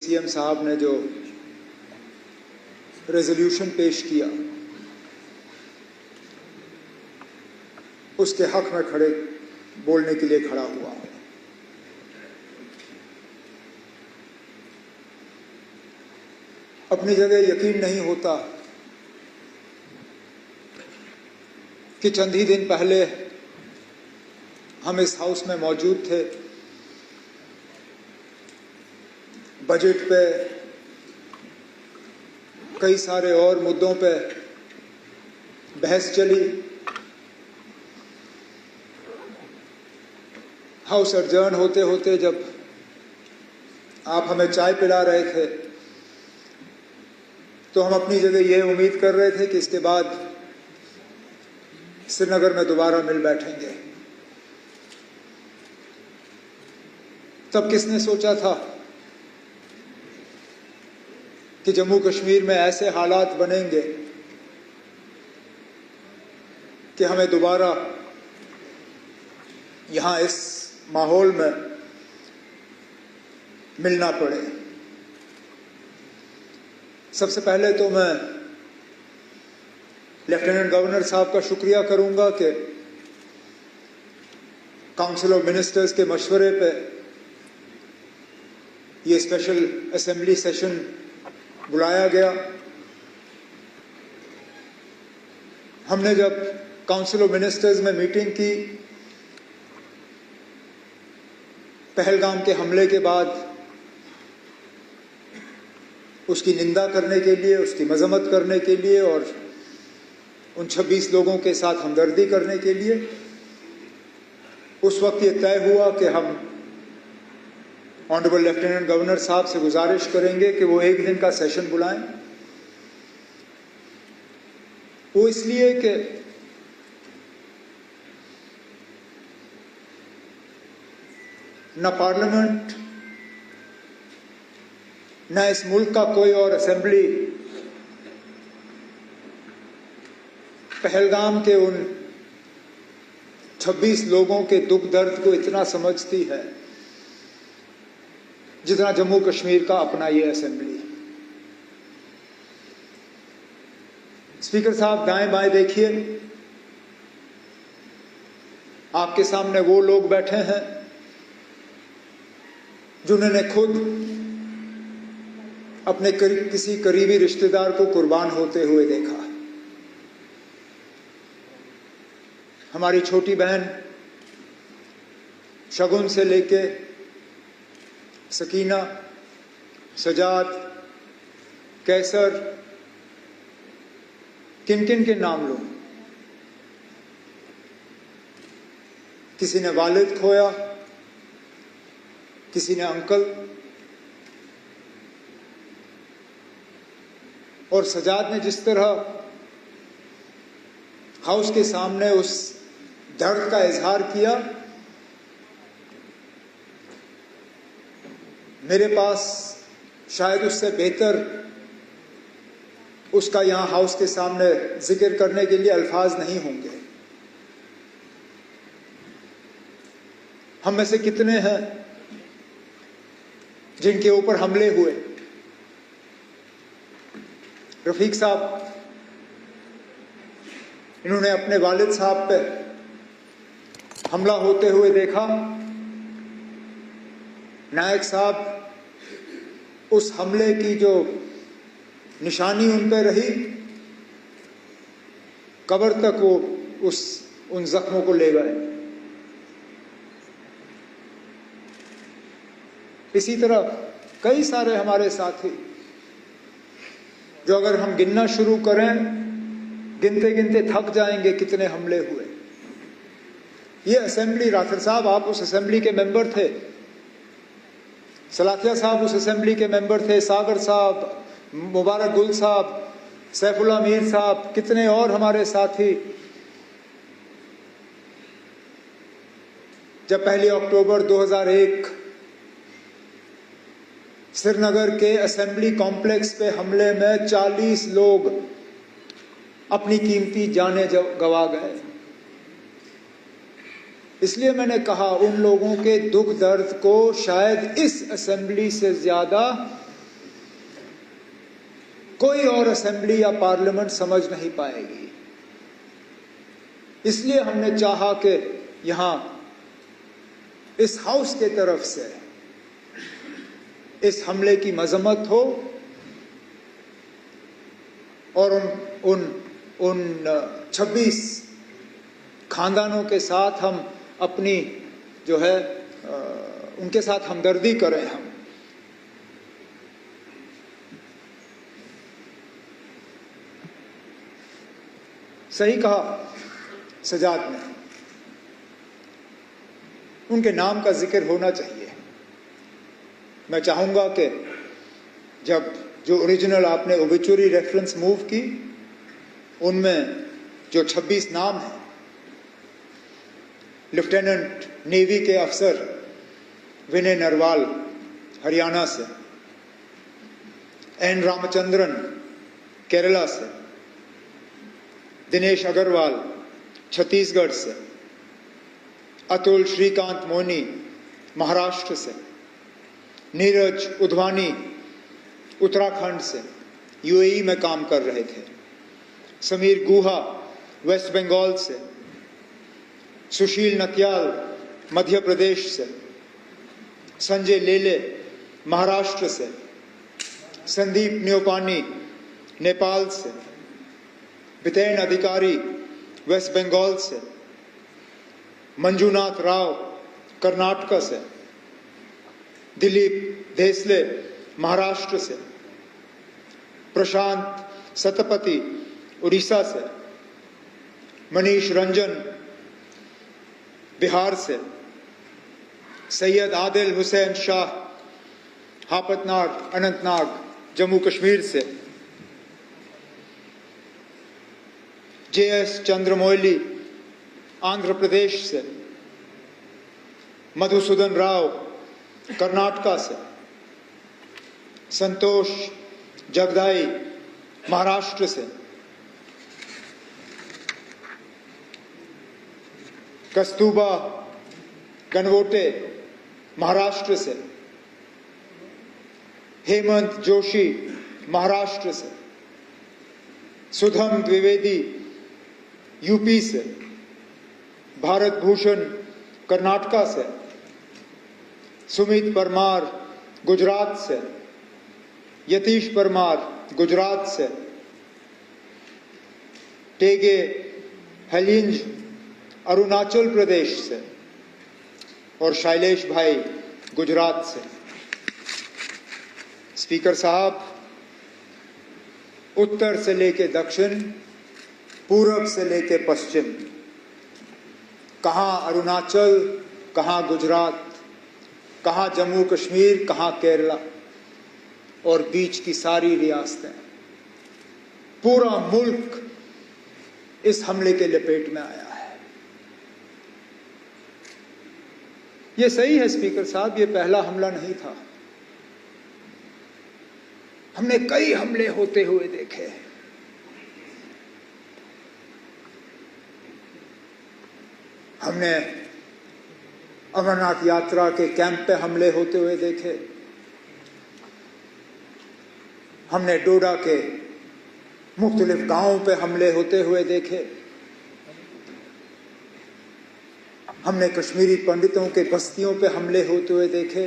CM साहब ने जो रेजोल्यूशन पेश किया उसके हक में खड़े बोलने के लिए खड़ा हुआ। अपनी जगह यकीन नहीं होता कि चंद ही दिन पहले हम इस हाउस में मौजूद थे, बजट पे कई सारे और मुद्दों पे बहस चली। हाउस एडजर्न होते होते जब आप हमें चाय पिला रहे थे तो हम अपनी जगह ये उम्मीद कर रहे थे कि इसके बाद श्रीनगर में दोबारा मिल बैठेंगे। तब किसने सोचा था कि जम्मू कश्मीर में ऐसे हालात बनेंगे कि हमें दोबारा यहाँ इस माहौल में मिलना पड़े। सबसे पहले तो मैं लेफ्टिनेंट गवर्नर साहब का शुक्रिया करूंगा कि काउंसिल ऑफ मिनिस्टर्स के मशवरे पे ये स्पेशल असेंबली सेशन बुलाया गया। हमने जब काउंसिल ऑफ मिनिस्टर्स में मीटिंग की, पहलगाम के हमले के बाद उसकी निंदा करने के लिए, उसकी मजम्मत करने के लिए और उन 26 लोगों के साथ हमदर्दी करने के लिए, उस वक्त ये तय हुआ कि हम ऑनरेबल लेफ्टिनेंट गवर्नर साहब से गुजारिश करेंगे कि वो एक दिन का सेशन बुलाएं। वो इसलिए कि न पार्लियामेंट न इस मुल्क का कोई और असेंबली पहलगाम के उन 26 लोगों के दुख दर्द को इतना समझती है जितना जम्मू कश्मीर का अपना ये असेंबली। स्पीकर साहब दाएं बाएं देखिए, आपके सामने वो लोग बैठे हैं जिन्होंने खुद अपने किसी करीबी रिश्तेदार को कुर्बान होते हुए देखा। हमारी छोटी बहन शगुन से लेके सकीना, सजाद, कैसर, किन किन के नाम लो। किसी ने वालिद खोया, किसी ने अंकल, और सजाद ने जिस तरह हाउस के सामने उस दर्द का इजहार किया, मेरे पास शायद उससे बेहतर उसका यहां हाउस के सामने जिक्र करने के लिए अल्फाज नहीं होंगे। हम में से कितने हैं जिनके ऊपर हमले हुए। रफीक साहब, इन्होंने अपने वालिद साहब पे हमला होते हुए देखा। नायक साहब, उस हमले की जो निशानी उन पे रही, कब्र तक वो उन जख्मों को ले गए। इसी तरह कई सारे हमारे साथी जो अगर हम गिनना शुरू करें, गिनते गिनते थक जाएंगे कितने हमले हुए। ये असेंबली, राठौर साहब आप उस असेंबली के मेंबर थे, सलाथिया साहब उस असेंबली के मेंबर थे, सागर साहब, मुबारक गुल साहब, सैफुल्लाह मीर साहब, कितने और हमारे साथी। जब 1 अक्टूबर 2001 श्रीनगर के असेंबली कॉम्प्लेक्स पे हमले में 40 लोग अपनी कीमती जानें गंवा गए, इसलिए मैंने कहा उन लोगों के दुख दर्द को शायद इस असेंबली से ज्यादा कोई और असेंबली या पार्लियामेंट समझ नहीं पाएगी। इसलिए हमने चाहा कि यहां इस हाउस के तरफ से इस हमले की मजम्मत हो और उन 26 खानदानों के साथ हम अपनी जो है उनके साथ हमदर्दी करें। हम सही कहा सजाद ने, उनके नाम का जिक्र होना चाहिए। मैं चाहूंगा कि जब जो ओरिजिनल आपने ओबिचुरी रेफरेंस मूव की, उनमें जो 26 नाम हैं, लेफ्टिनेंट नेवी के अफसर विनय नरवाल हरियाणा से, एन रामचंद्रन केरला से, दिनेश अग्रवाल छत्तीसगढ़ से, अतुल श्रीकांत मोनी महाराष्ट्र से, नीरज उधवानी उत्तराखंड से यूएई में काम कर रहे थे, समीर गुहा वेस्ट बंगाल से, सुशील नत्याल मध्य प्रदेश से, संजय लेले महाराष्ट्र से, संदीप न्योपानी नेपाल से, बितेन अधिकारी वेस्ट बंगाल से, मंजूनाथ राव कर्नाटक से, दिलीप देसले महाराष्ट्र से, प्रशांत सतपति उड़ीसा से, मनीष रंजन बिहार से, सैयद आदिल हुसैन शाह हापतनाग अनंतनाग जम्मू कश्मीर से, JS चंद्रमौली आंध्र प्रदेश से, मधुसूदन राव कर्नाटका से, संतोष जगदाई महाराष्ट्र से, कस्तूबा गनवोटे महाराष्ट्र से, हेमंत जोशी महाराष्ट्र से, सुधम द्विवेदी यूपी से, भारत भूषण कर्नाटका से, सुमित परमार गुजरात से, यतीश परमार गुजरात से, टेगे हलिंज अरुणाचल प्रदेश से और शैलेश भाई गुजरात से। स्पीकर साहब, उत्तर से लेके दक्षिण, पूरब से लेके पश्चिम, कहाँ अरुणाचल, कहाँ गुजरात, कहाँ जम्मू कश्मीर, कहाँ केरला और बीच की सारी रियासतें, पूरा मुल्क इस हमले के लपेट में आया है। ये सही है स्पीकर साहब, ये पहला हमला नहीं था। हमने कई हमले होते हुए देखे। हमने अमरनाथ यात्रा के कैंप पे हमले होते हुए देखे। हमने डोडा के मुख्तलिफ गांवों पे हमले होते हुए देखे। हमने कश्मीरी पंडितों के बस्तियों पे हमले होते हुए देखे।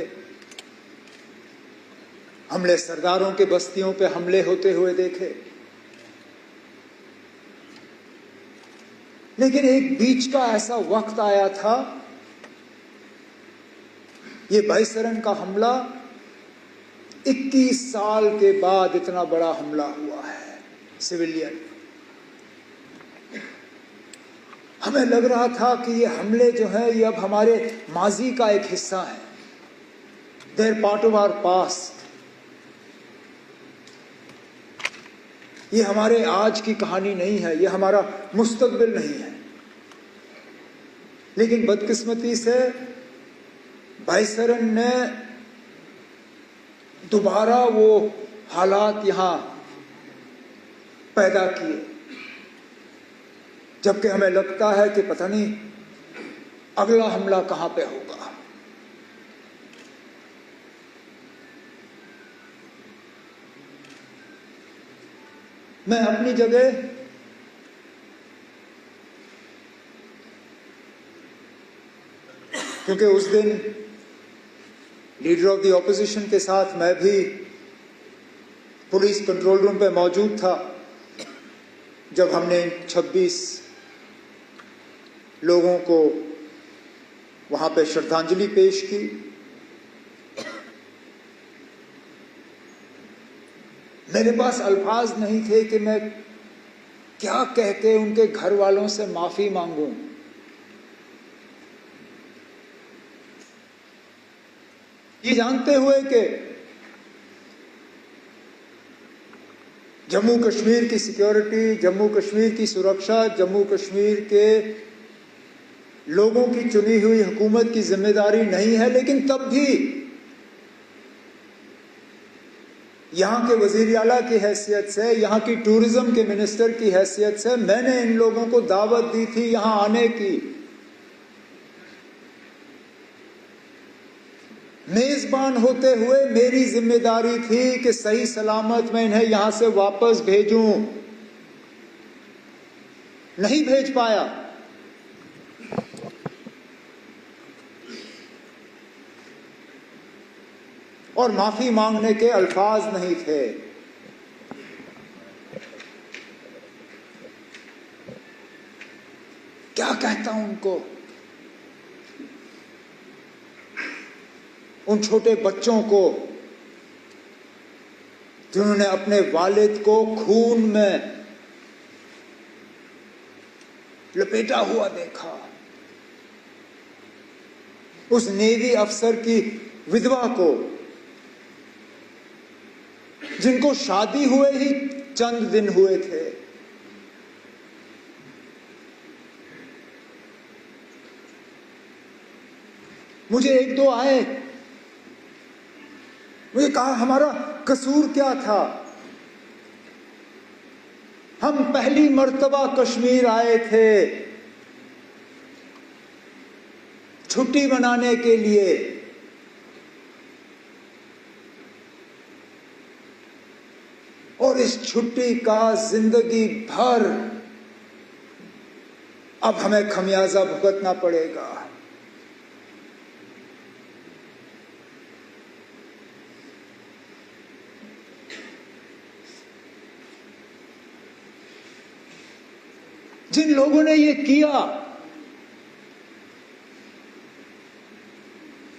हमने सरदारों के बस्तियों पे हमले होते हुए देखे। लेकिन एक बीच का ऐसा वक्त आया था, ये बाईसरन का हमला 21 साल के बाद इतना बड़ा हमला हुआ है सिविलियन। हमें लग रहा था कि ये हमले जो हैं ये अब हमारे माजी का एक हिस्सा है, their part of our past. ये हमारे आज की कहानी नहीं है, ये हमारा मुस्तकबिल नहीं है। लेकिन बदकिस्मती से बाईसरन ने दोबारा वो हालात यहां पैदा किए, जबकि हमें लगता है कि पता नहीं अगला हमला कहां पे होगा। मैं अपनी जगह क्योंकि उस दिन लीडर ऑफ द ऑपोजिशन के साथ मैं भी पुलिस कंट्रोल रूम पे मौजूद था जब हमने 26 लोगों को वहां पे श्रद्धांजलि पेश की। मेरे पास अल्फाज नहीं थे कि मैं क्या कह के उनके घर वालों से माफी मांगूं। ये जानते हुए कि जम्मू कश्मीर की सिक्योरिटी, जम्मू कश्मीर की सुरक्षा, जम्मू कश्मीर के लोगों की चुनी हुई हुकूमत की जिम्मेदारी नहीं है, लेकिन तब भी यहां के वजीर आला की हैसियत से, यहां की टूरिज्म के मिनिस्टर की हैसियत से मैंने इन लोगों को दावत दी थी यहां आने की। मेजबान होते हुए मेरी जिम्मेदारी थी कि सही सलामत मैं इन्हें यहां से वापस भेजूं। नहीं भेज पाया। और माफी मांगने के अल्फाज नहीं थे। क्या कहता हूं उनको, उन छोटे बच्चों को जिन्होंने अपने वालिद को खून में लपेटा हुआ देखा, उस नेवी अफसर की विधवा को जिनको शादी हुए ही चंद दिन हुए थे, मुझे एक दो आए, मुझे कहा हमारा कसूर क्या था, हम पहली मर्तबा कश्मीर आए थे छुट्टी मनाने के लिए, और इस छुट्टी का जिंदगी भर अब हमें खमियाजा भुगतना पड़ेगा। जिन लोगों ने ये किया,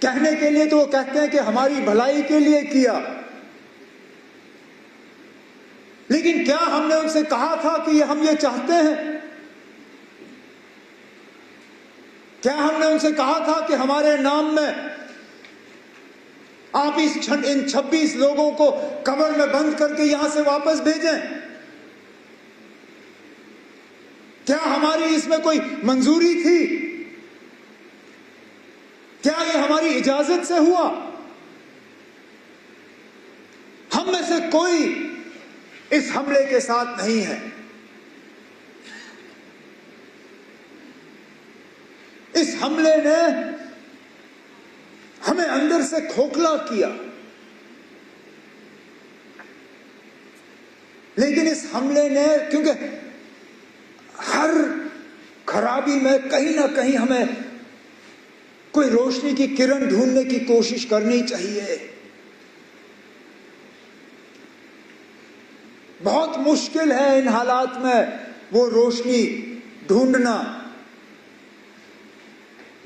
कहने के लिए तो वो कहते हैं कि हमारी भलाई के लिए किया, लेकिन क्या हमने उनसे कहा था कि हम ये चाहते हैं? क्या हमने उनसे कहा था कि हमारे नाम में आप इन 26 लोगों को कब्र में बंद करके यहां से वापस भेजें? क्या हमारी इसमें कोई मंजूरी थी? क्या ये हमारी इजाजत से हुआ? हम में से कोई इस हमले के साथ नहीं है। इस हमले ने हमें अंदर से खोखला किया, लेकिन इस हमले ने, क्योंकि हर खराबी में कहीं ना कहीं हमें कोई रोशनी की किरण ढूंढने की कोशिश करनी चाहिए। बहुत मुश्किल है इन हालात में वो रोशनी ढूंढना,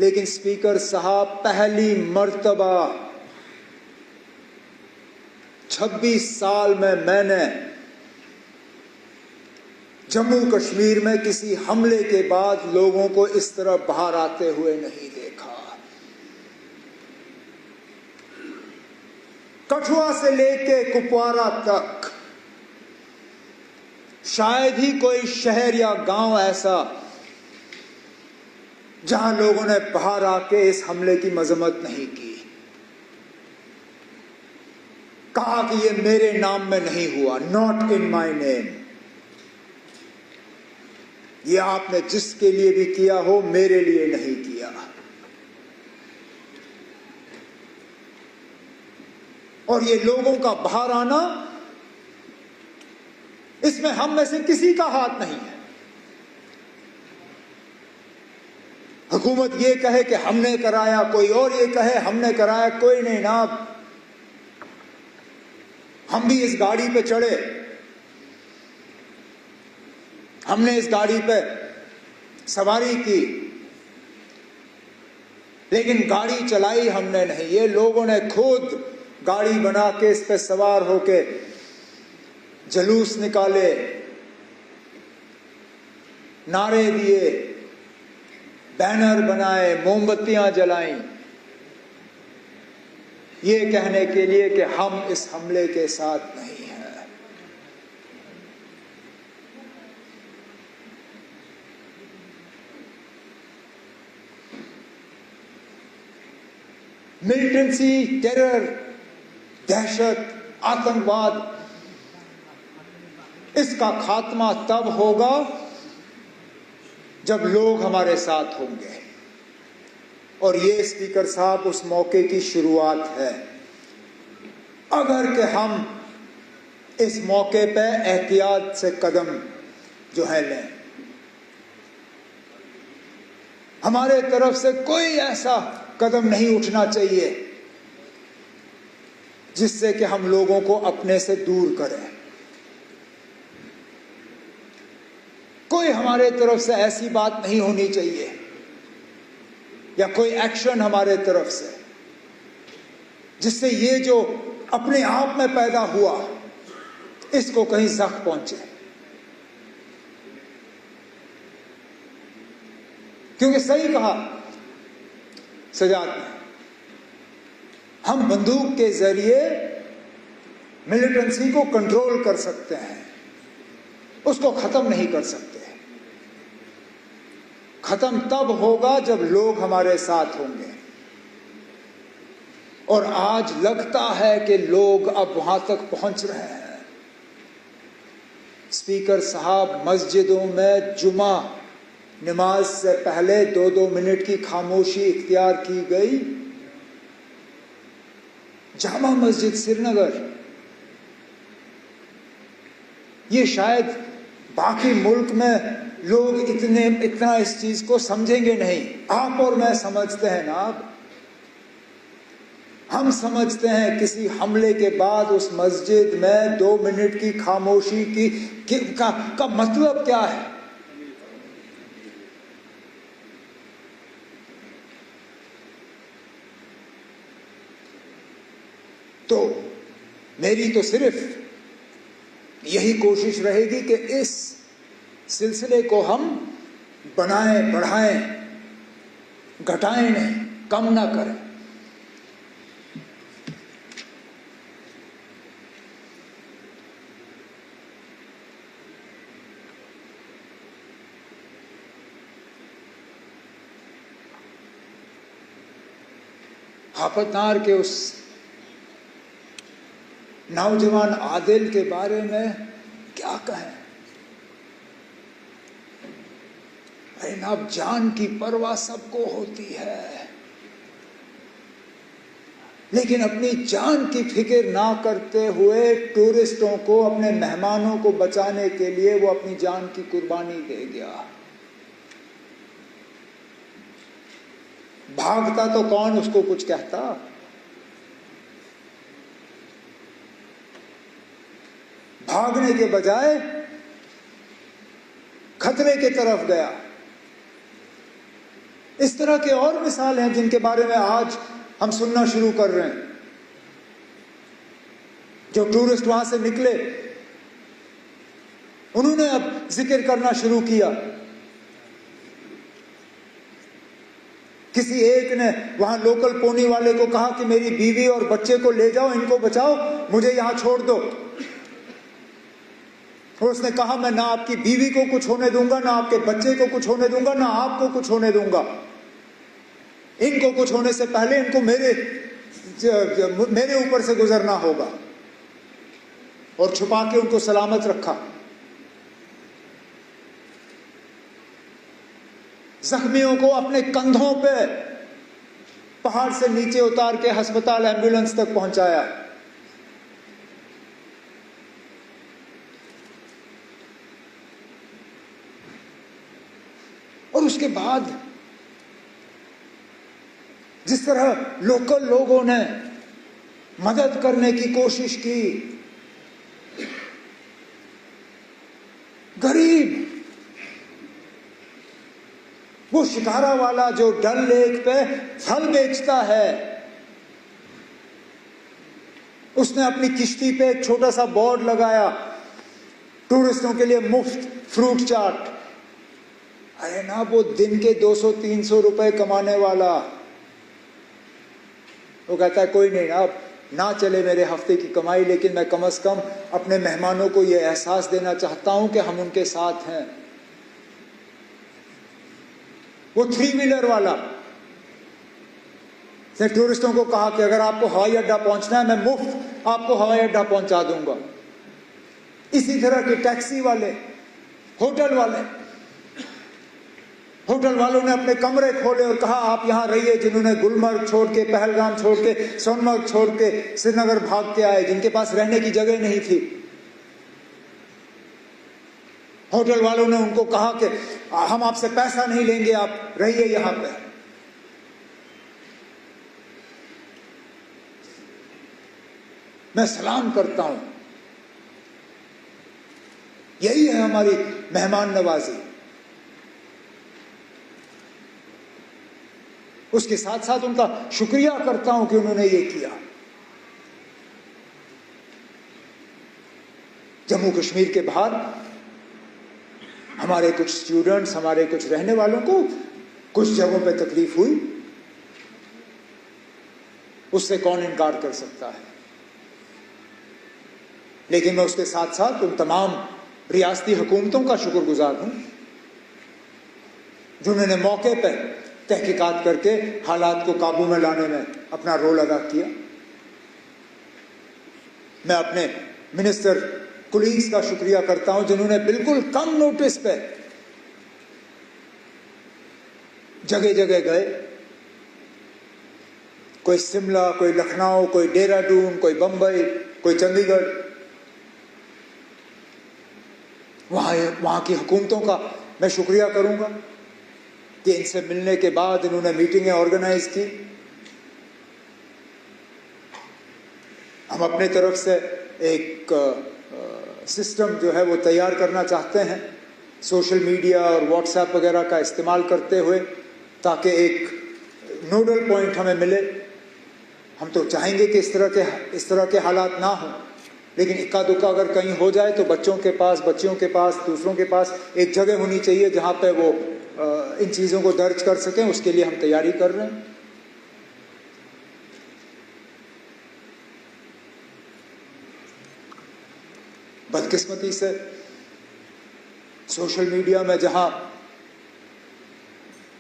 लेकिन स्पीकर साहब, पहली मर्तबा 26 साल में मैंने जम्मू कश्मीर में किसी हमले के बाद लोगों को इस तरह बाहर आते हुए नहीं देखा। कठुआ से लेके कुपवारा तक शायद ही कोई शहर या गांव ऐसा जहां लोगों ने बाहर आके इस हमले की मजम्मत नहीं की, कहा कि ये मेरे नाम में नहीं हुआ, नॉट इन माय नेम। ये आपने जिसके लिए भी किया हो, मेरे लिए नहीं किया। और ये लोगों का बाहर आना इसमें हम में से किसी का हाथ नहीं है। हुकूमत ये कहे कि हमने कराया, कोई और ये कहे हमने कराया, कोई नहीं ना। हम भी इस गाड़ी पे चढ़े, हमने इस गाड़ी पे सवारी की, लेकिन गाड़ी चलाई हमने नहीं, ये लोगों ने खुद गाड़ी बना के इस पे सवार होके जुलूस निकाले, नारे दिए, बैनर बनाए, मोमबत्तियां जलाई, ये कहने के लिए कि हम इस हमले के साथ नहीं हैं। मिलिटेंसी, टेरर, दहशत, आतंकवाद, इसका खात्मा तब होगा जब लोग हमारे साथ होंगे। और ये स्पीकर साहब उस मौके की शुरुआत है। अगर कि हम इस मौके पे एहतियात से कदम जो है लें, हमारे तरफ से कोई ऐसा कदम नहीं उठना चाहिए जिससे कि हम लोगों को अपने से दूर करें। कोई हमारे तरफ से ऐसी बात नहीं होनी चाहिए या कोई एक्शन हमारे तरफ से जिससे ये जो अपने आप में पैदा हुआ इसको कहीं जख्म पहुंचे। क्योंकि सही कहा सजाद ने, हम बंदूक के जरिए मिलिटेंसी को कंट्रोल कर सकते हैं, उसको खत्म नहीं कर सकते। खत्म तब होगा जब लोग हमारे साथ होंगे। और आज लगता है कि लोग अब वहां तक पहुंच रहे हैं। स्पीकर साहब, मस्जिदों में जुमा नमाज से पहले 2-2 मिनट की खामोशी इख्तियार की गई। जामा मस्जिद श्रीनगर, ये शायद बाकी मुल्क में लोग इतना इस चीज को समझेंगे नहीं। आप और मैं समझते हैं ना। हम समझते हैं किसी हमले के बाद उस मस्जिद में 2 मिनट की खामोशी का मतलब क्या है। तो मेरी तो सिर्फ यही कोशिश रहेगी कि इस सिलसिले को हम बनाएं, बढ़ाएं, घटाएं नहीं, कम ना करें। हाफतनार के उस नौजवान आदिल के बारे में क्या कहें। अरे ना, जान की परवाह सबको होती है, लेकिन अपनी जान की फिक्र ना करते हुए टूरिस्टों को, अपने मेहमानों को बचाने के लिए वो अपनी जान की कुर्बानी दे गया। भागता तो कौन उसको कुछ कहता। भागने के बजाय खतरे की तरफ गया। इस तरह के और मिसाल हैं जिनके बारे में आज हम सुनना शुरू कर रहे हैं। जो टूरिस्ट वहां से निकले, उन्होंने अब जिक्र करना शुरू किया। किसी एक ने वहां लोकल पोनी वाले को कहा कि मेरी बीवी और बच्चे को ले जाओ, इनको बचाओ, मुझे यहां छोड़ दो। और उसने कहा, मैं ना आपकी बीवी को कुछ होने दूंगा, ना आपके बच्चे को कुछ होने दूंगा, ना आपको कुछ होने दूंगा। इनको कुछ होने से पहले इनको मेरे ऊपर से गुजरना होगा। और छुपा के उनको सलामत रखा। जख्मियों को अपने कंधों पे पहाड़ से नीचे उतार के अस्पताल, एम्बुलेंस तक पहुंचाया। उसके बाद जिस तरह लोकल लोगों ने मदद करने की कोशिश की, गरीब, वो शिकारा वाला जो डल लेक पे फल बेचता है, उसने अपनी किश्ती पे एक छोटा सा बोर्ड लगाया, टूरिस्टों के लिए मुफ्त फ्रूट चाट। अरे ना, वो दिन के 200-300 रुपए कमाने वाला, वो कहता है कोई नहीं, अब ना चले मेरे हफ्ते की कमाई, लेकिन मैं कम से कम अपने मेहमानों को यह एहसास देना चाहता हूं कि हम उनके साथ हैं। वो 3 व्हीलर वाला ने टूरिस्टों को कहा कि अगर आपको हवाई अड्डा पहुंचना है, मैं मुफ्त आपको हवाई अड्डा पहुंचा दूंगा। इसी तरह के टैक्सी वाले, होटल वालों ने अपने कमरे खोले और कहा आप यहां रहिए। जिन्होंने गुलमर्ग छोड़ के, पहलगाम छोड़ के, सोनमर्ग छोड़ के श्रीनगर भाग के आए, जिनके पास रहने की जगह नहीं थी, होटल वालों ने उनको कहा कि हम आपसे पैसा नहीं लेंगे, आप रहिए यहां पे। मैं सलाम करता हूं, यही है हमारी मेहमान नवाजी। उसके साथ साथ उनका शुक्रिया करता हूं कि उन्होंने ये किया। जम्मू कश्मीर के बाहर हमारे कुछ स्टूडेंट्स, हमारे कुछ रहने वालों को कुछ जगहों पे तकलीफ हुई, उससे कौन इनकार कर सकता है। लेकिन मैं उसके साथ साथ उन तमाम रियासती हुकूमतों का शुक्रगुजार हूं जिन्होंने मौके पर तहकीकात करके हालात को काबू में लाने में अपना रोल अदा किया। मैं अपने मिनिस्टर कुलीग्स का शुक्रिया करता हूं जिन्होंने बिल्कुल कम नोटिस पे जगह जगह गए, कोई शिमला, कोई लखनऊ, कोई देहरादून, कोई बंबई, कोई चंडीगढ़। वहां की हुकूमतों का मैं शुक्रिया करूंगा कि इनसे मिलने के बाद इन्होंने मीटिंगें ऑर्गेनाइज की। हम अपने तरफ से एक सिस्टम जो है वो तैयार करना चाहते हैं, सोशल मीडिया और व्हाट्सएप वगैरह का इस्तेमाल करते हुए, ताकि एक नोडल पॉइंट हमें मिले। हम तो चाहेंगे कि इस तरह के हालात ना हो, लेकिन इक्का दुक्का अगर कहीं हो जाए तो बच्चों के पास, दूसरों के पास एक जगह होनी चाहिए जहां पे वो इन चीज़ों को दर्ज कर सकें। उसके लिए हम तैयारी कर रहे हैं। बदकिस्मती से सोशल मीडिया में जहां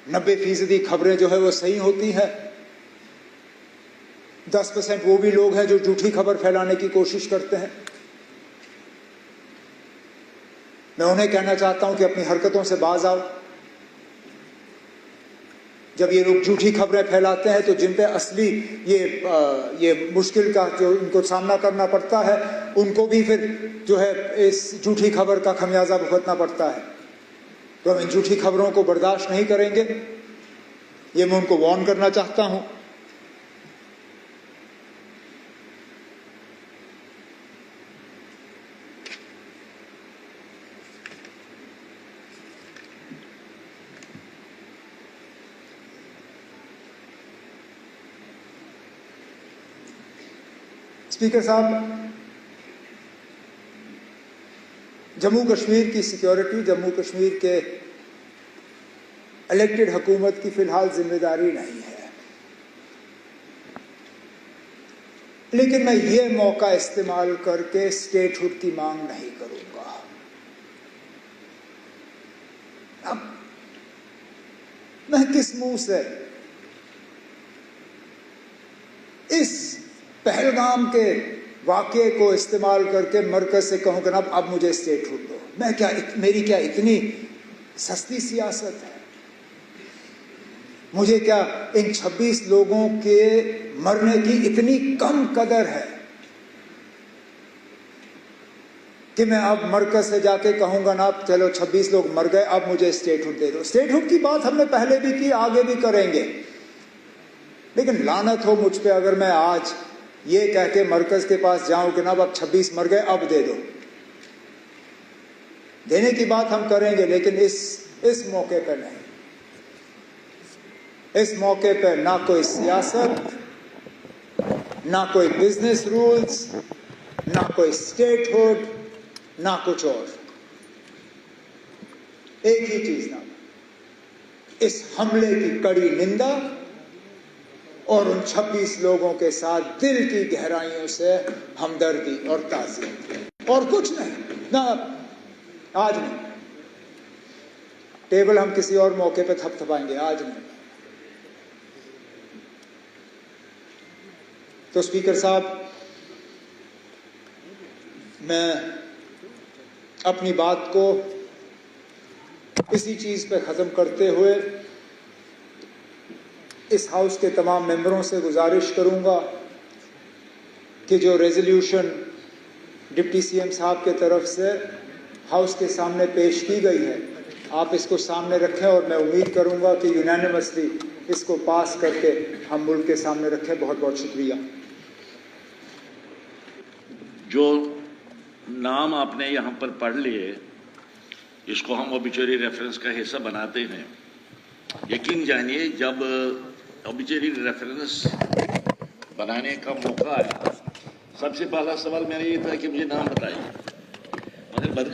90% खबरें जो है वो सही होती हैं, 10% वो भी लोग हैं जो झूठी खबर फैलाने की कोशिश करते हैं। मैं उन्हें कहना चाहता हूं कि अपनी हरकतों से बाज आओ। जब ये लोग झूठी खबरें फैलाते हैं तो जिन पे असली ये मुश्किल का जो इनको सामना करना पड़ता है, उनको भी फिर जो है इस झूठी खबर का खमियाजा भुगतना पड़ता है। तो हम इन झूठी खबरों को बर्दाश्त नहीं करेंगे, ये मैं उनको वार्न करना चाहता हूं। स्पीकर साहब, जम्मू कश्मीर की सिक्योरिटी जम्मू कश्मीर के इलेक्टेड हुकूमत की फिलहाल जिम्मेदारी नहीं है, लेकिन मैं ये मौका इस्तेमाल करके स्टेटहुड की मांग नहीं करूंगा। अब मैं किस मुंह से इस पहलगाम के वाक़े को इस्तेमाल करके मरकज से कहूं कि अब मुझे स्टेटहुड दो। मेरी क्या इतनी सस्ती सियासत है? मुझे क्या इन 26 लोगों के मरने की इतनी कम कदर है कि मैं अब मरकज से जाके कहूंगा ना चलो 26 लोग मर गए, अब मुझे स्टेटहुड दे दो। स्टेटहुड की बात हमने पहले भी की, आगे भी करेंगे, लेकिन लानत हो मुझ पे अगर मैं आज ये कह के मरकज के पास जाऊं कि ना अब 26 मर गए अब दे दो। देने की बात हम करेंगे, लेकिन इस मौके पे नहीं। इस मौके पे ना कोई सियासत, ना कोई बिजनेस रूल्स, ना कोई स्टेटहुड, ना कुछ और। एक ही चीज ना, इस हमले की कड़ी निंदा और उन 26 लोगों के साथ दिल की गहराइयों से हमदर्दी और ताज़ियत, और कुछ नहीं। ना आज नहीं, टेबल हम किसी और मौके पे थपथपाएंगे, आज नहीं। तो स्पीकर साहब, मैं अपनी बात को इसी चीज पे खत्म करते हुए इस हाउस के तमाम मेंबरों से गुजारिश करूंगा कि जो रेजोल्यूशन डिप्टी सीएम साहब के तरफ से हाउस के सामने पेश की गई है, आप इसको सामने रखें और मैं उम्मीद करूंगा कि यूनानिमसली इसको पास करके हम मुल्क के सामने रखें। बहुत बहुत शुक्रिया। जो नाम आपने यहाँ पर पढ़ लिए, इसको हम ओबिचुरी रेफरेंस का हिस्सा बनाते हैं। यकीन जानिए, जब ओबिचुरी रेफरेंस बनाने का मौका आया, सबसे पहला सवाल मेरा ये था कि मुझे नाम बताइए, मगर